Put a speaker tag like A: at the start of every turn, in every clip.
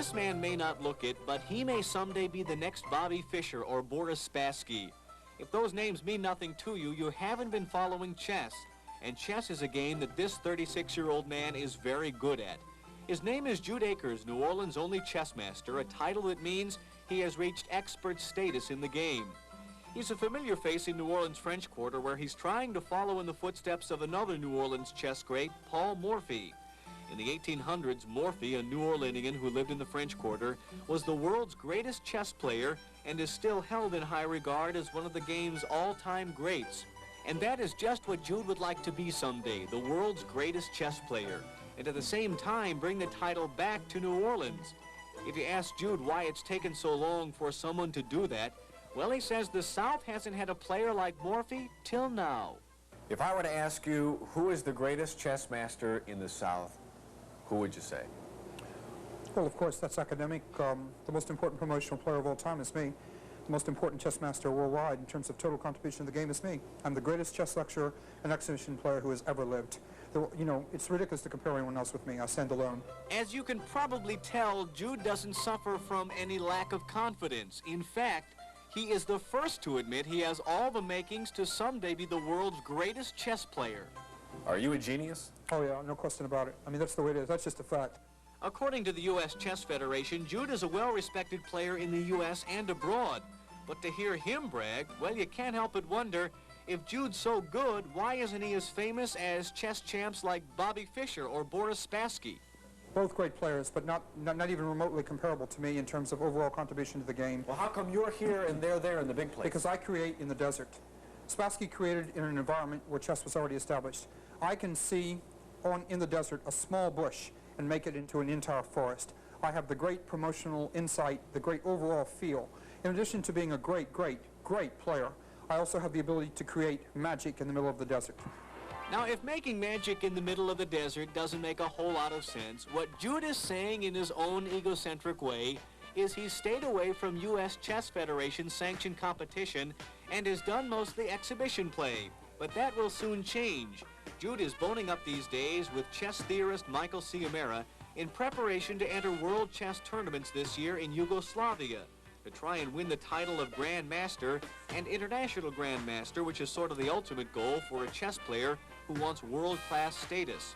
A: this man may not look it, but he may someday be the next Bobby Fischer or Boris Spassky. If those names mean nothing to you, you haven't been following chess. And chess is a game that this 36-year-old man is very good at. His name is Jude Acers, New Orleans' only chess master, a title that means he has reached expert status in the game. He's a familiar face in New Orleans' French Quarter, where he's trying to follow in the footsteps of another New Orleans chess great, Paul Morphy. In the 1800s, Morphy, a New Orleanian who lived in the French Quarter, was the world's greatest chess player and is still held in high regard as one of the game's all-time greats. And that is just what Jude would like to be someday, the world's greatest chess player, and at the same time bring the title back to New Orleans. If you ask Jude why it's taken so long for someone to do that, well, he says the South hasn't had a player like Morphy till now.
B: If I were to ask you who is the greatest chess master in the South, who would you say?
C: Well, of course, that's academic. The most important promotional player of all time is me. The most important chess master worldwide in terms of total contribution to the game is me. I'm the greatest chess lecturer and exhibition player who has ever lived. You know, it's ridiculous to compare anyone else with me. I stand alone.
A: As you can probably tell, Jude doesn't suffer from any lack of confidence. In fact, he is the first to admit he has all the makings to someday be the world's greatest chess player.
B: Are you a genius?
C: Oh, yeah, no question about it. I mean, that's the way it is. That's just a fact.
A: According to the U.S. Chess Federation, Jude is a well-respected player in the U.S. and abroad. But to hear him brag, well, you can't help but wonder, if Jude's so good, why isn't he as famous as chess champs like Bobby Fischer or Boris Spassky?
C: Both great players, but not even remotely comparable to me in terms of overall contribution to the game.
B: Well, how come you're here and they're there in the big place?
C: Because I create in the desert. Spassky created in an environment where chess was already established. I can see in the desert a small bush and make it into an entire forest. I have the great promotional insight, the great overall feel. In addition to being a great player, I also have the ability to create magic in the middle of the desert.
A: Now, if making magic in the middle of the desert doesn't make a whole lot of sense, what Jude is saying in his own egocentric way is he's stayed away from U.S. Chess Federation sanctioned competition and has done mostly exhibition play. But that will soon change. Jude is boning up these days with chess theorist Michael Ciamera in preparation to enter world chess tournaments this year in Yugoslavia to try and win the title of Grand Master and International Grand Master, which is sort of the ultimate goal for a chess player who wants world-class status.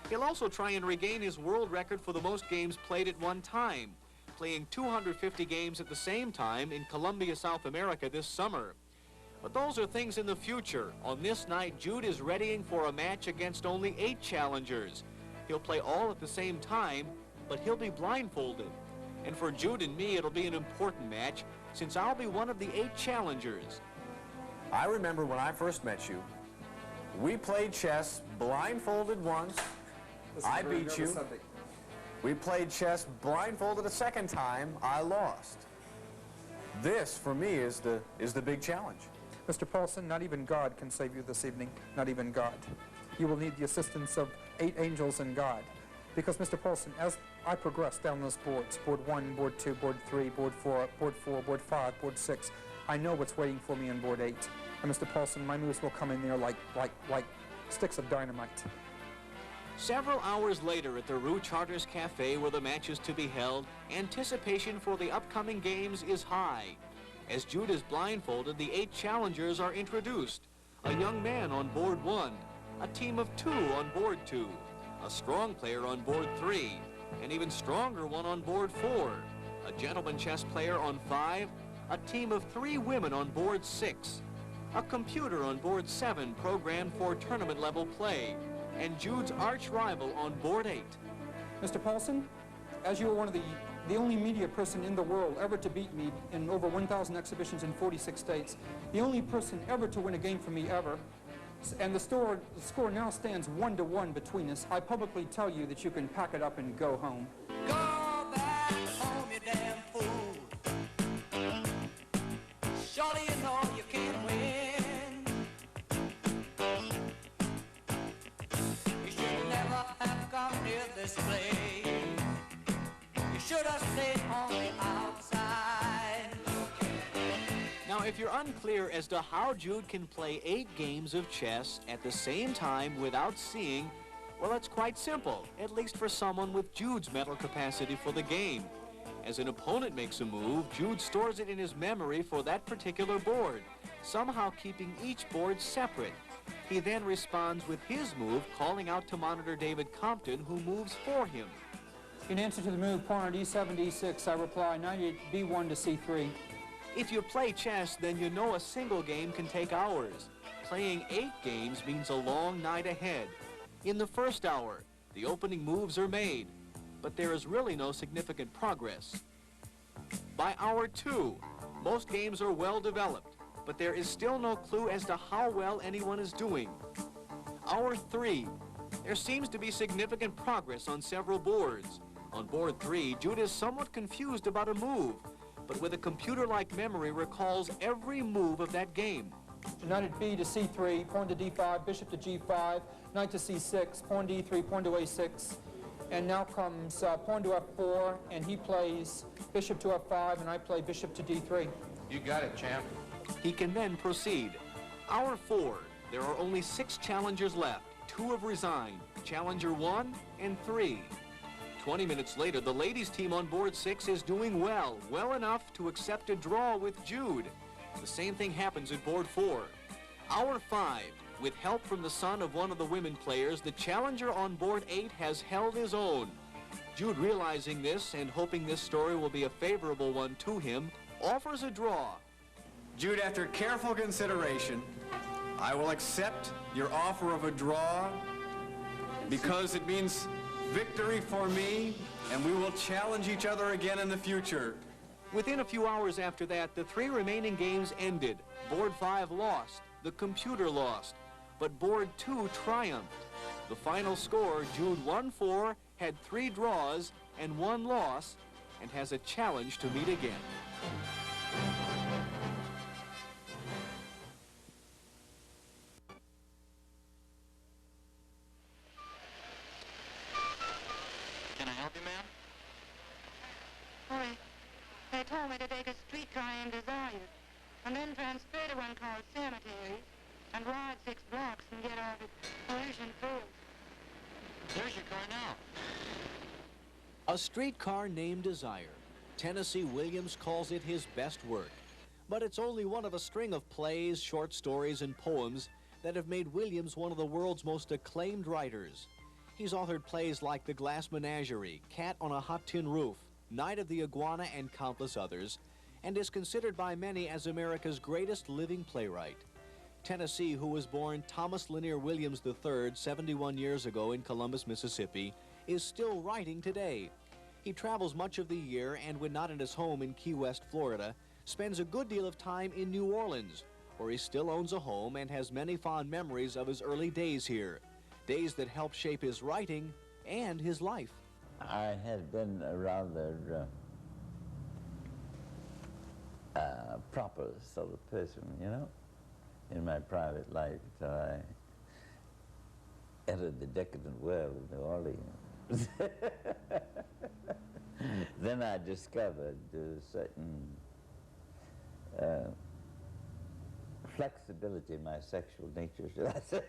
A: He'll also try and regain his world record for the most games played at one time, playing 250 games at the same time in Colombia, South America this summer. But those are things in the future. On this night, Jude is readying for a match against only 8 challengers. He'll play all at the same time, but he'll be blindfolded. And for Jude and me, it'll be an important match, since I'll be one of the 8 challengers.
B: I remember when I first met you, we played chess blindfolded once. I beat you. We played chess blindfolded a second time. I lost. This, for me, is the big challenge.
C: Mr. Paulson, not even God can save you this evening. Not even God. You will need the assistance of 8 angels and God. Because, Mr. Paulson, as I progress down those boards, board 1, board 2, board 3, board 4, board 5, board 6, I know what's waiting for me on board 8. And, Mr. Paulson, my moves will come in there like sticks of dynamite.
A: Several hours later at the Rue Chartres Cafe where the match is to be held, anticipation for the upcoming games is high. As Jude is blindfolded, the 8 challengers are introduced. A young man on board 1, a team of 2 on board 2, a strong player on board 3, an even stronger one on board 4, a gentleman chess player on 5, a team of 3 women on board 6, a computer on board 7 programmed for tournament-level play, and Jude's arch-rival on board 8.
C: Mr. Paulson, as you are one of the only media person in the world ever to beat me in over 1,000 exhibitions in 46 states, the only person ever to win a game for me ever, and the score now stands 1-1 between us, I publicly tell you that you can pack it up and go home.
D: Go back home, you damn fool. Surely you know you can't win. You should never have come near this place. You should have stayed on the outside.
A: Now, if you're unclear as to how Jude can play 8 games of chess at the same time without seeing, well, it's quite simple, at least for someone with Jude's mental capacity for the game. As an opponent makes a move, Jude stores it in his memory for that particular board, somehow keeping each board separate. He then responds with his move, calling out to monitor David Compton, who moves for him.
C: In answer to the move, pawn on d7, d6, I reply knight b1 to c3.
A: If you play chess, then you know a single game can take hours. Playing 8 games means a long night ahead. In the first hour, the opening moves are made, but there is really no significant progress. By hour 2, most games are well developed, but there is still no clue as to how well anyone is doing. Hour 3, there seems to be significant progress on several boards. On board 3, Jude is somewhat confused about a move, but with a computer-like memory recalls every move of that game.
C: Knight at b to c3, pawn to d5, bishop to g5, knight to c6, pawn to e3, pawn to a6, and now comes pawn to f4, and he plays bishop to f5, and I play bishop to d3.
E: You got it, champ.
A: He can then proceed. Hour 4, there are only 6 challengers left. 2 have resigned, challenger 1 and 3. 20 minutes later, the ladies' team on board 6 is doing well enough to accept a draw with Jude. The same thing happens at board 4. Hour 5, with help from the son of one of the women players, the challenger on board 8 has held his own. Jude, realizing this and hoping this story will be a favorable one to him, offers a draw.
B: Jude, after careful consideration, I will accept your offer of a draw because it means victory for me, and we will challenge each other again in the future.
A: Within a few hours after that, the 3 remaining games ended. Board 5 lost, the computer lost, but board 2 triumphed. The final score, Jude won 4, had 3 draws and 1 loss, and has a challenge to meet again.
F: Can I help you, ma'am?
G: Boy, they told me to take a streetcar named Desire, and then transfer to one called Cemetery, and ride 6 blocks and get off at Pollution Field.
F: There's your car now.
A: A streetcar named Desire. Tennessee Williams calls it his best work. But it's only one of a string of plays, short stories, and poems that have made Williams one of the world's most acclaimed writers. He's authored plays like The Glass Menagerie, Cat on a Hot Tin Roof, Night of the Iguana, and countless others, and is considered by many as America's greatest living playwright. Tennessee, who was born Thomas Lanier Williams III 71 years ago in Columbus, Mississippi, is still writing today. He travels much of the year and, when not at his home in Key West, Florida, spends a good deal of time in New Orleans, where he still owns a home and has many fond memories of his early days here, days that helped shape his writing and his life.
H: I had been a rather proper sort of person, you know, in my private life until I entered the decadent world of New Orleans. Then I discovered a certain flexibility in my sexual nature, should I say.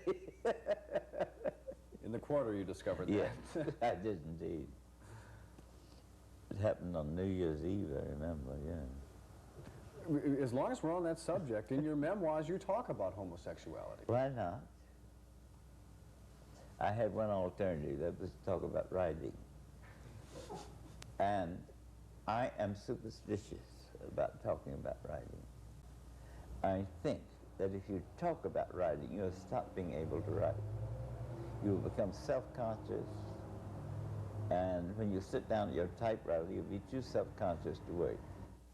B: In the quarter, you discovered that.
H: Yes, I did indeed. It happened on New Year's Eve, I remember, yeah.
B: As long as we're on that subject, in your memoirs, you talk about homosexuality.
H: Why not? I had one alternative, that was to talk about writing. And I am superstitious about talking about writing. I think that if you talk about writing, you'll stop being able to write. You will become self-conscious, and when you sit down at your typewriter, you'll be too self-conscious to work.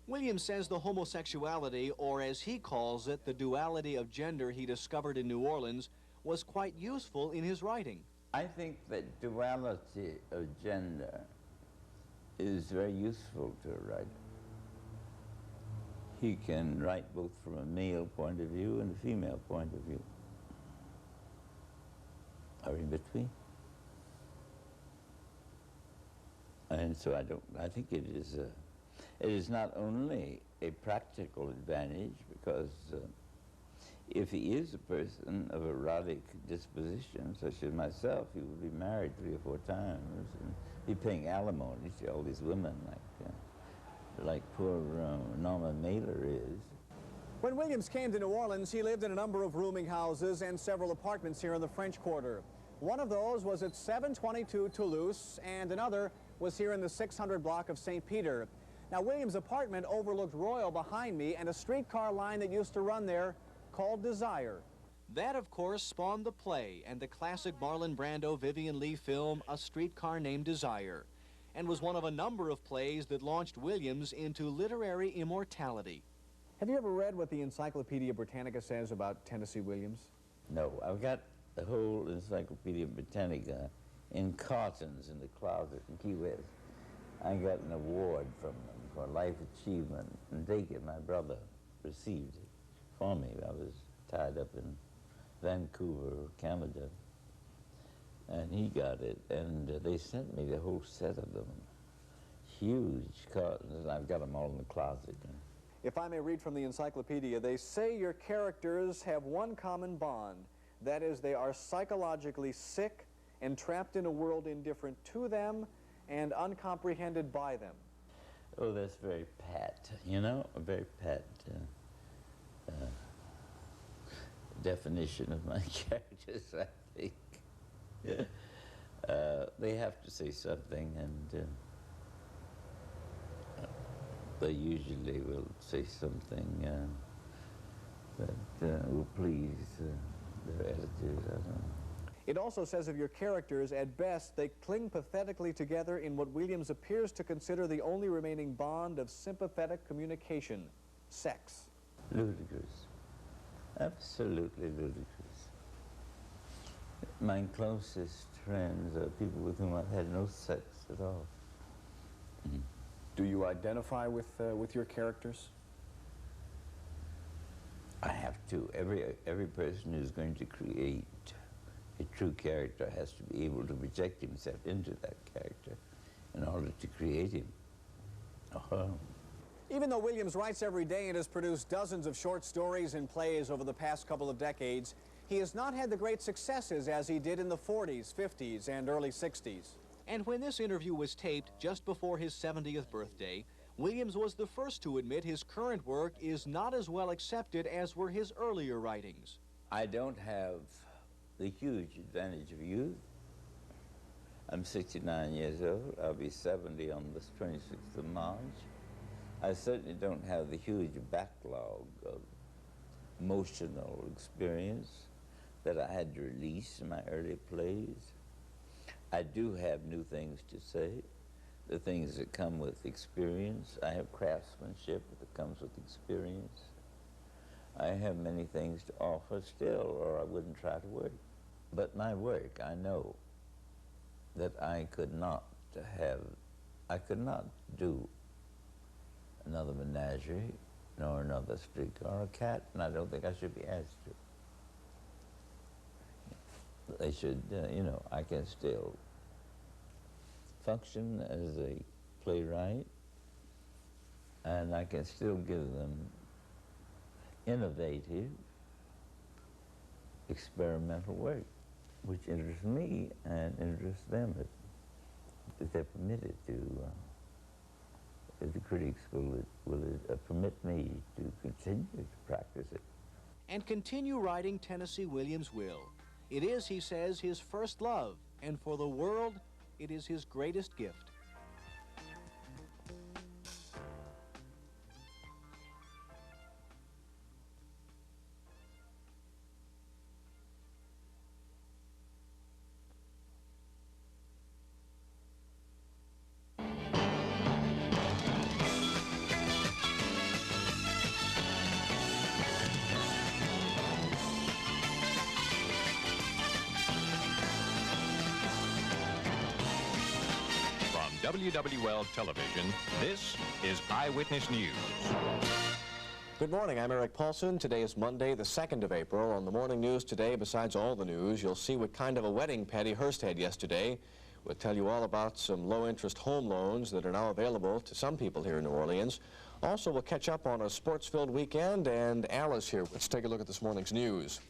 A: Williams says the homosexuality, or as he calls it, the duality of gender he discovered in New Orleans, was quite useful in his writing.
H: I think that duality of gender is very useful to a writer. He can write both from a male point of view and a female point of view, or in between. And so I think it is not only a practical advantage, because if he is a person of erotic disposition, such as myself, he would be married 3 or 4 times and be paying alimony to all these women like like poor Norma Mailer is.
B: When Williams came to New Orleans, he lived in a number of rooming houses and several apartments here in the French Quarter. One of those was at 722 Toulouse, and another was here in the 600 block of St. Peter. Now, Williams' apartment overlooked Royal behind me and a streetcar line that used to run there called Desire.
A: That, of course, spawned the play and the classic Marlon Brando, Vivian Leigh film, A Streetcar Named Desire, and was one of a number of plays that launched Williams into literary immortality.
B: Have you ever read what the Encyclopedia Britannica says about Tennessee Williams?
H: No, I've got the whole Encyclopedia Britannica in cartons in the closet in Key West. I got an award from them for life achievement, and Dakin, my brother, received it for me. I was tied up in Vancouver, Canada, and he got it, and they sent me the whole set of them. Huge cartons, and I've got them all in the closet.
B: If I may read from the encyclopedia, they say your characters have one common bond. That is, they are psychologically sick and trapped in a world indifferent to them and uncomprehended by them.
H: Oh, that's very pat, you know, a very pat definition of my characters, I think. They have to say something, and they usually will say something that will please their editors, I don't know.
B: It also says of your characters, at best, they cling pathetically together in what Williams appears to consider the only remaining bond of sympathetic communication, sex.
H: Ludicrous. Absolutely ludicrous. My closest friends are people with whom I've had no sex at all. Mm-hmm.
B: Do you identify with your characters?
H: I have to. Every person who's going to create a true character has to be able to project himself into that character in order to create him.
B: Even though Williams writes every day and has produced dozens of short stories and plays over the past couple of decades, he has not had the great successes as he did in the 40s, 50s, and early 60s.
A: And when this interview was taped just before his 70th birthday, Williams was the first to admit his current work is not as well accepted as were his earlier writings.
H: I don't have the huge advantage of youth. I'm 69 years old. I'll be 70 on the 26th of March. I certainly don't have the huge backlog of emotional experience that I had to release in my early plays. I do have new things to say, the things that come with experience. I have craftsmanship that comes with experience. I have many things to offer still, or I wouldn't try to work. But my work, I know that I could not do another menagerie, nor another streetcar or cat, and I don't think I should be asked to. They should, you know, I can still function as a playwright, and I can still give them innovative, experimental work, which interests me and interests them, if they're permitted to. If the critics will permit me to continue to practice it.
A: And continue writing Tennessee Williams will. It is, he says, his first love, and for the world, it is his greatest gift.
E: WWL Television, this is Eyewitness News.
B: Good morning, I'm Eric Paulson. Today is Monday, the 2nd of April. On the morning news today, besides all the news, you'll see what kind of a wedding Patty Hearst had yesterday. We'll tell you all about some low-interest home loans that are now available to some people here in New Orleans. Also, we'll catch up on a sports-filled weekend, and Al is here. Let's take a look at this morning's news.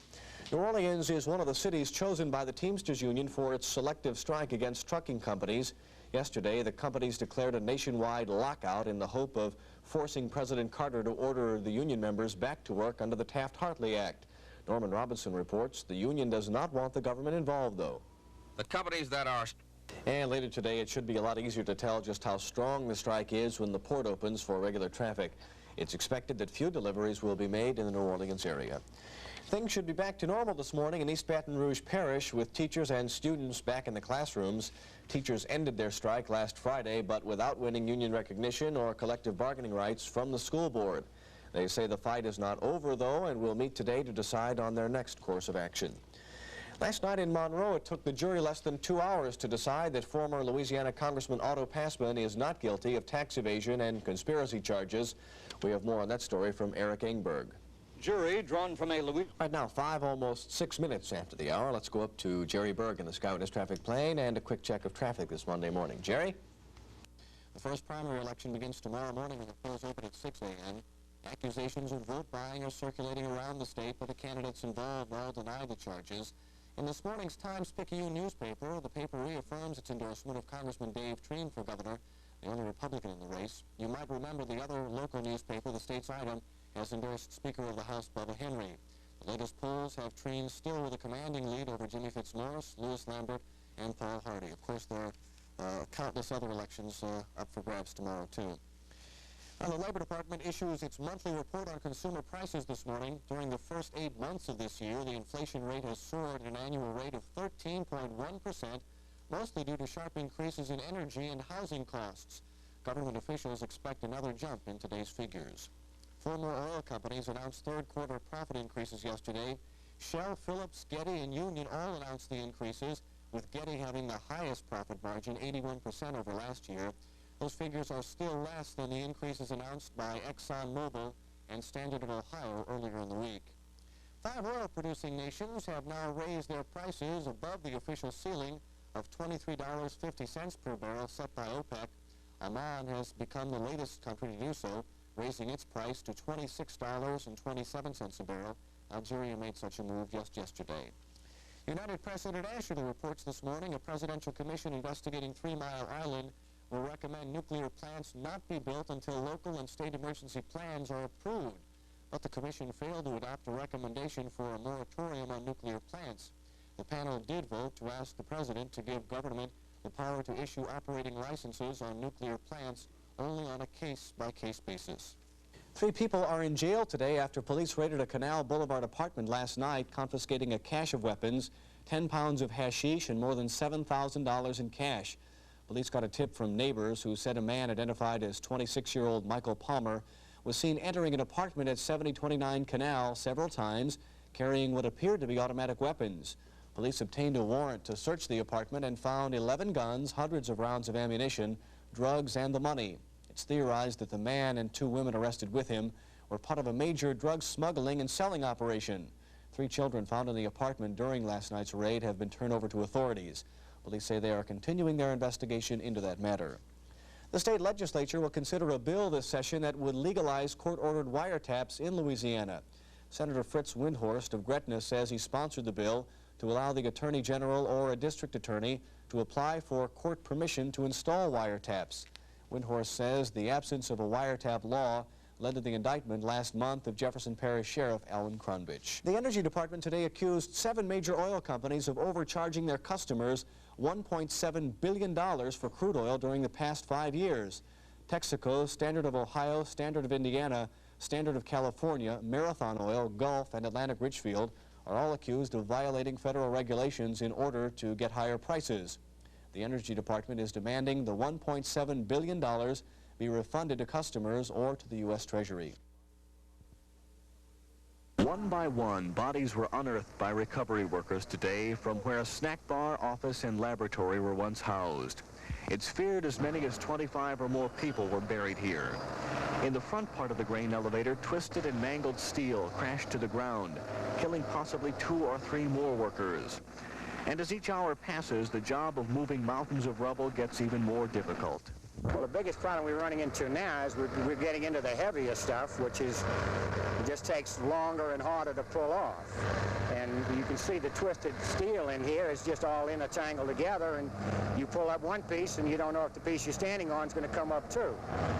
B: New Orleans is one of the cities chosen by the Teamsters Union for its selective strike against trucking companies.
I: Yesterday, the companies declared a nationwide lockout in the hope of forcing President Carter to order the union members back to work under the Taft-Hartley Act. Norman Robinson reports the union does not want the government involved, though.
J: The companies that are...
I: And later today, it should be a lot easier to tell just how strong the strike is when the port opens for regular traffic. It's expected that few deliveries will be made in the New Orleans area. Things should be back to normal this morning in East Baton Rouge Parish with teachers and students back in the classrooms. Teachers ended their strike last Friday, but without winning union recognition or collective bargaining rights from the school board. They say the fight is not over, though, and will meet today to decide on their next course of action. Last night in Monroe, it took the jury less than 2 hours to decide that former Louisiana Congressman Otto Passman is not guilty of tax evasion and conspiracy charges. We have more on that story from Eric Engberg.
K: Jury drawn from a Louisiana...
I: Right now, almost 6 minutes after the hour. Let's go up to Jerry Berg in the Skywitness traffic plane and a quick check of traffic this Monday morning. Jerry? The first primary election begins tomorrow morning and the polls open at 6 a.m. Accusations of vote buying are circulating around the state, but the candidates involved all deny the charges. In this morning's Times-Picayune newspaper, the paper reaffirms its endorsement of Congressman Dave Treen for governor, the only Republican in the race. You might remember the other local newspaper, the State's Item, has endorsed Speaker of the House Bubba Henry. The latest polls have Treen still with a commanding lead over Jimmy Fitzmaurice, Louis Lambert, and Paul Hardy. Of course, there are countless other elections up for grabs tomorrow, too. Now, the Labor Department issues its monthly report on consumer prices this morning. During the first 8 months of this year, the inflation rate has soared at an annual rate of 13.1%, mostly due to sharp increases in energy and housing costs. Government officials expect another jump in today's figures. Former oil companies announced third-quarter profit increases yesterday. Shell, Phillips, Getty, and Union all announced the increases, with Getty having the highest profit margin, 81% over last year. Those figures are still less than the increases announced by ExxonMobil and Standard of Ohio earlier in the week. 5 oil-producing nations have now raised their prices above the official ceiling of $23.50 per barrel set by OPEC. Oman has become the latest country to do so, raising its price to $26.27 a barrel. Algeria made such a move just yesterday. United Press editor reports this morning a presidential commission investigating 3 Mile Island will recommend nuclear plants not be built until local and state emergency plans are approved. But the commission failed to adopt a recommendation for a moratorium on nuclear plants. The panel did vote to ask the president to give government the power to issue operating licenses on nuclear plants only on a case-by-case basis. 3 people are in jail today after police raided a Canal Boulevard apartment last night, confiscating a cache of weapons, 10 pounds of hashish, and more than $7,000 in cash. Police got a tip from neighbors who said a man identified as 26-year-old Michael Palmer was seen entering an apartment at 7029 Canal several times, carrying what appeared to be automatic weapons. Police obtained a warrant to search the apartment and found 11 guns, hundreds of rounds of ammunition, drugs, and the money. It's theorized that the man and 2 women arrested with him were part of a major drug smuggling and selling operation. 3 children found in the apartment during last night's raid have been turned over to authorities. Police say they are continuing their investigation into that matter. The state legislature will consider a bill this session that would legalize court-ordered wiretaps in Louisiana. Senator Fritz Windhorst of Gretna says he sponsored the bill to allow the Attorney General or a district attorney to apply for court permission to install wiretaps. Windhorst says the absence of a wiretap law led to the indictment last month of Jefferson Parish Sheriff Alan Krunbich. The Energy Department today accused 7 major oil companies of overcharging their customers $1.7 billion for crude oil during the past 5 years. Texaco, Standard of Ohio, Standard of Indiana, Standard of California, Marathon Oil, Gulf, and Atlantic Richfield are all accused of violating federal regulations in order to get higher prices. The Energy Department is demanding the $1.7 billion be refunded to customers or to the U.S. Treasury. One by one, bodies were unearthed by recovery workers today from where a snack bar, office, and laboratory were once housed. It's feared as many as 25 or more people were buried here. In the front part of the grain elevator, twisted and mangled steel crashed to the ground, killing possibly 2 or 3 more workers. And as each hour passes, the job of moving mountains of rubble gets even more difficult.
L: Well, the biggest problem we're running into now is we're getting into the heavier stuff, which is just takes longer and harder to pull off. And you can see the twisted steel in here is just all intertangled together, and you pull up one piece and you don't know if the piece you're standing on is going to come up too.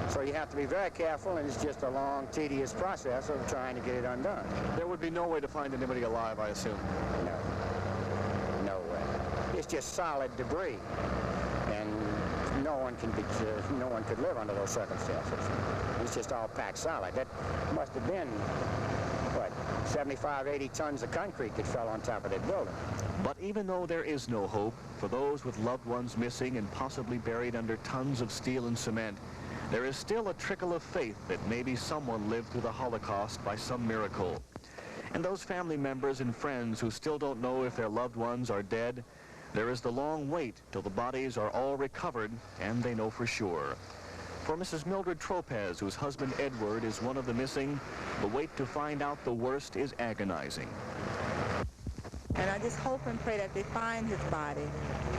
L: So you have to be very careful, and it's just a long, tedious process of trying to get it undone.
B: There would be no way to find anybody alive, I assume.
L: No way. It's just solid debris, and no one could live under those circumstances. It's just all packed solid. That must have been, what, 75, 80 tons of concrete that fell on top of that building.
A: But even though there is no hope for those with loved ones missing and possibly buried under tons of steel and cement, there is still a trickle of faith that maybe someone lived through the Holocaust by some miracle. And those family members and friends who still don't know if their loved ones are dead, there is the long wait till the bodies are all recovered and they know for sure. For Mrs. Mildred Tropez, whose husband Edward is one of the missing, the wait to find out the worst is agonizing.
M: And I just hope and pray that they find his body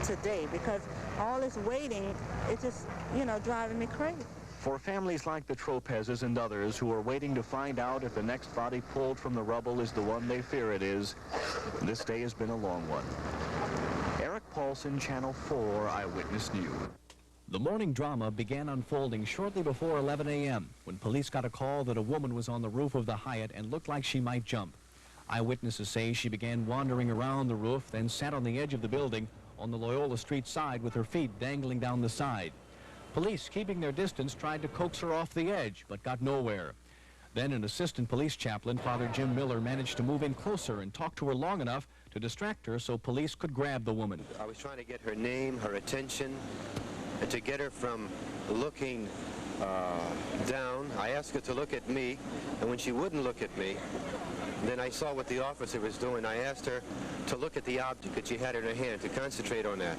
M: today, because all this waiting, it's just, driving me crazy.
A: For families like the Tropezes and others who are waiting to find out if the next body pulled from the rubble is the one they fear it is, this day has been a long one. Eric Paulson, Channel 4 Eyewitness News. The morning drama began unfolding shortly before 11 a.m. when police got a call that a woman was on the roof of the Hyatt and looked like she might jump. Eyewitnesses say she began wandering around the roof, then sat on the edge of the building on the Loyola Street side with her feet dangling down the side. Police, keeping their distance, tried to coax her off the edge, but got nowhere. Then an assistant police chaplain, Father Jim Miller, managed to move in closer and talk to her long enough to distract her so police could grab the woman.
N: I was trying to get her name, her attention, and to get her from looking down. I asked her to look at me, and when she wouldn't look at me, then I saw what the officer was doing. I asked her to look at the object that she had in her hand, to concentrate on that.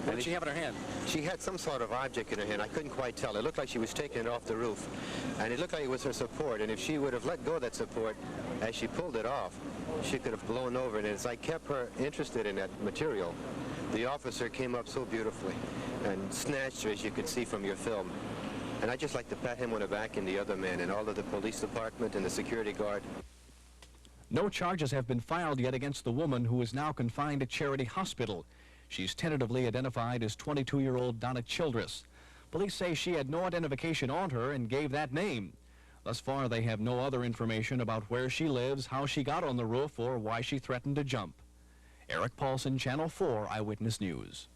I: What did she have in her hand?
N: She had some sort of object in her hand. I couldn't quite tell. It looked like she was taking it off the roof, and it looked like it was her support, and if she would have let go of that support as she pulled it off, she could have blown over, and as I kept her interested in that material, the officer came up so beautifully and snatched her, as you could see from your film. And I'd just like to pat him on the back and the other man and all of the police department and the security guard.
A: No charges have been filed yet against the woman, who is now confined at Charity Hospital. She's tentatively identified as 22-year-old Donna Childress. Police say she had no identification on her and gave that name. Thus far, they have no other information about where she lives, how she got on the roof, or why she threatened to jump. Eric Paulson, Channel 4 Eyewitness News.